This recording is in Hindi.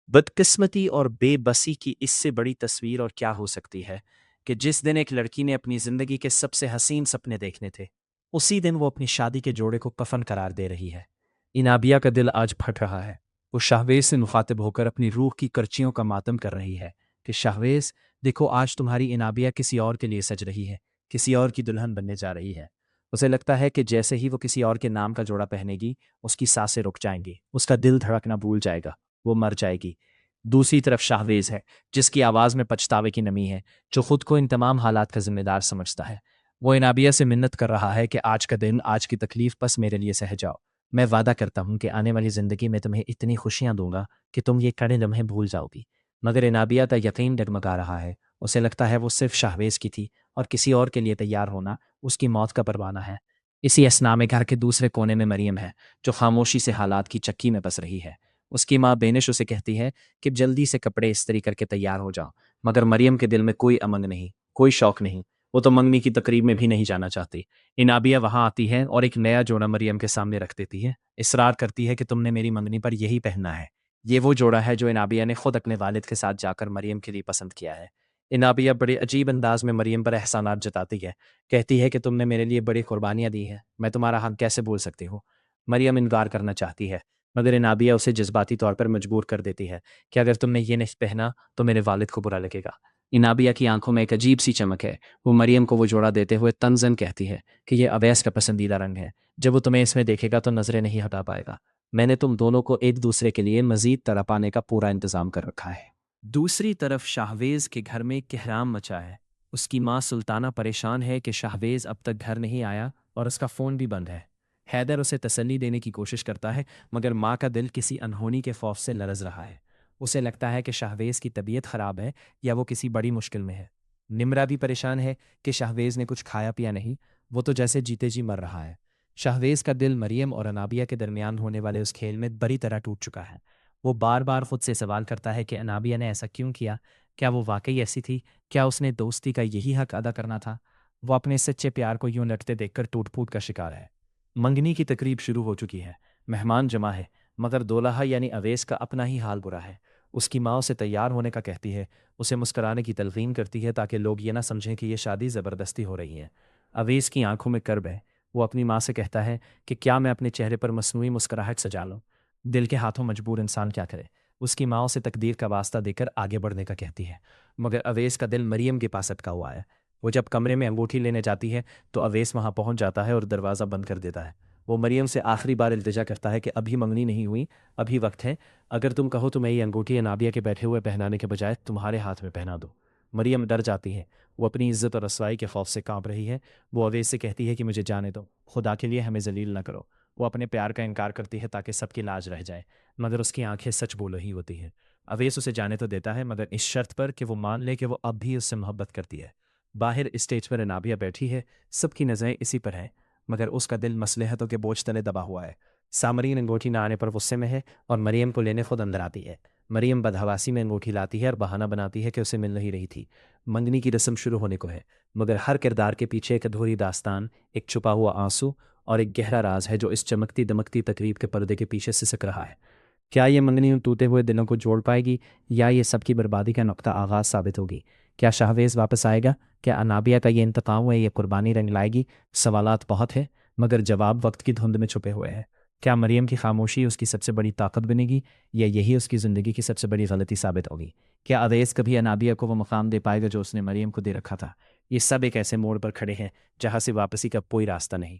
बदकिस्मती और बेबसी की इससे बड़ी तस्वीर और क्या हो सकती है कि जिस दिन एक लड़की ने अपनी ज़िंदगी के सबसे हसीन सपने देखने थे, उसी दिन वो अपनी शादी के जोड़े को कफन करार दे रही है। इनाबिया का दिल आज फट रहा है। वो शाहवेज से मुखातिब होकर अपनी रूह की करचियों का मातम कर रही है कि शाहवेज, देखो आज तुम्हारी इनाबिया किसी और के लिए सज रही है, किसी और की दुल्हन बनने जा रही है। उसे लगता है कि जैसे ही वो किसी और के नाम का जोड़ा पहनेगी, उसकी सांसें रुक जाएंगी, उसका दिल धड़कना भूल जाएगा, वो मर जाएगी। दूसरी तरफ शाहवेज है, जिसकी आवाज़ में पछतावे की नमी है, जो खुद को इन तमाम हालात का जिम्मेदार समझता है। वो इनाबिया से मिन्नत कर रहा है कि आज का दिन, आज की तकलीफ बस मेरे लिए सह जाओ। मैं वादा करता हूँ कि आने वाली ज़िंदगी में तुम्हें इतनी खुशियाँ दूंगा कि तुम ये कड़े लम्हे भूल जाओगी। मगर इनाबिया का यकीन डगमगा रहा है। उसे लगता है वो सिर्फ शाहवेज की थी और किसी और के लिए तैयार होना उसकी मौत का परवाना है। इसी असना में घर के दूसरे कोने में मरियम है, जो खामोशी से हालात की चक्की में बस रही है। उसकी माँ बेनिश उसे कहती है कि जल्दी से कपड़े इस्त्री करके तैयार हो जाओ, मगर मरियम के दिल में कोई अमंग नहीं, कोई शौक नहीं। वो तो मंगनी की तकरीब में भी नहीं जाना चाहती। इनाबिया वहां आती है और एक नया जोड़ा मरियम के सामने रख देती है। इसरार करती है कि तुमने मेरी मंगनी पर यही पहनना है। ये वो जोड़ा है जो इनाबिया ने खुद अपने वालिद के साथ जाकर मरियम के लिए पसंद किया है। इनाबिया बड़े अजीब अंदाज में मरियम पर एहसानात जताती है। कहती है कि तुमने मेरे लिए बड़ी कुर्बानियां दी हैं, मैं तुम्हारा हक कैसे भूल सकती हूँ। मरियम इनकार करना चाहती है, मगर इनाबिया उसे जज्बाती तौर पर मजबूर कर देती है कि अगर तुमने ये नहीं पहना तो मेरे वालिद को बुरा लगेगा। इनाबिया की आंखों में एक अजीब सी चमक है। वो मरियम को वो जोड़ा देते हुए तंजन कहती है कि ये अवैस का पसंदीदा रंग है। जब वो तुम्हें इसमें देखेगा तो नजरें नहीं हटा पाएगा। मैंने तुम दोनों को एक दूसरे के लिए मजीद तरह पाने का पूरा इंतजाम कर रखा है। दूसरी तरफ शाहवेज के घर में कोहराम मचा है। उसकी माँ सुल्ताना परेशान है कि शाहवेज अब तक घर नहीं आया और उसका फ़ोन भी बंद है। हैदर उसे तसल्ली देने की कोशिश करता है, मगर माँ का दिल किसी अनहोनी के खौफ से लरज़ रहा है। उसे लगता है कि शाहवेज की तबीयत ख़राब है या वो किसी बड़ी मुश्किल में है। निम्रा भी परेशान है कि शाहवेज ने कुछ खाया पिया नहीं, वो तो जैसे जीते जी मर रहा है। शाहवेज का दिल मरियम और अनाबिया के दरमियान होने वाले उस खेल में बुरी तरह टूट चुका है। वो बार बार खुद से सवाल करता है कि अनाबिया ने ऐसा क्यों किया। क्या वो वाकई ऐसी थी? क्या उसने दोस्ती का यही हक अदा करना था? वो अपने सच्चे प्यार को यूं लटते देखकर टूट फूट का शिकार है। मंगनी की तकरीब शुरू हो चुकी है। मेहमान जमा है, मगर दूल्हा यानी अवैस का अपना ही हाल बुरा है। उसकी माँ उसे तैयार होने का कहती है, उसे मुस्कुराने की तलकीन करती है ताकि लोग ये ना समझें कि यह शादी ज़बरदस्ती हो रही है। अवैस की आंखों में कर्ब है। वो अपनी माँ से कहता है कि क्या मैं अपने चेहरे पर मसनूई मुस्कुराहट सजा लूं? दिल के हाथों मजबूर इंसान क्या करे। उसकी माँ उसे तकदीर का वास्ता देकर आगे बढ़ने का कहती है, मगर अवैस का दिल मरियम के पास अटका हुआ है। वो जब कमरे में अंगूठी लेने जाती है तो अवैस वहां पहुंच जाता है और दरवाज़ा बंद कर देता है। वो मरियम से आखिरी बार इल्तिजा करता है कि अभी मंगनी नहीं हुई, अभी वक्त है। अगर तुम कहो तो मैं ये अंगूठी अनाबिया के बैठे हुए पहनाने के बजाय तुम्हारे हाथ में पहना दूँ। मरियम डर जाती है। वो अपनी इज्जत और रसवाई के खौफ से कांप रही है। वो अवैस से कहती है कि मुझे जाने दो, खुदा के लिए हमें जलील न करो। वो अपने प्यार का इनकार करती है ताकि सबकी लाज रह जाए, मगर उसकी आंखें सच बोल रही होती हैं। अवैस उसे जाने तो देता है, मगर इस शर्त पर कि वो मान ले कि वो अब भी उससे मोहब्बत करती है। बाहर स्टेज पर अनाबिया बैठी है, सबकी नज़रें इसी पर हैं, मगर उसका दिल मसलहतों के बोझ तले दबा हुआ है। सामरीन अंगूठी ना आने पर गुस्से में है और मरियम को लेने खुद अंदर आती है। मरियम बदहवासी में अंगूठी लाती है और बहाना बनाती है कि उसे मिल नहीं रही थी। मंगनी की रस्म शुरू होने को है, मगर हर किरदार के पीछे एक अधूरी दास्तान, एक छुपा हुआ आंसू और एक गहरा राज है जो इस चमकती दमकती तकरीब के पर्दे के पीछे सिसक रहा है। क्या ये मंगनी उन टूटे हुए दिलों को जोड़ पाएगी, या ये सबकी बर्बादी का नुक्ता आगाज साबित होगी? क्या शाहवेज वापस आएगा? क्या अनाबिया का ये इंतकाम है, ये कुर्बानी रंग लाएगी? सवालात बहुत है, मगर जवाब वक्त की धुंध में छुपे हुए हैं। क्या मरियम की खामोशी उसकी सबसे बड़ी ताकत बनेगी, या यही उसकी ज़िंदगी की सबसे बड़ी गलती साबित होगी? क्या अवैस कभी अनाबिया को वो मुकाम दे पाएगा जो उसने मरियम को दे रखा था? ये सब एक ऐसे मोड़ पर खड़े हैं जहाँ से वापसी का कोई रास्ता नहीं।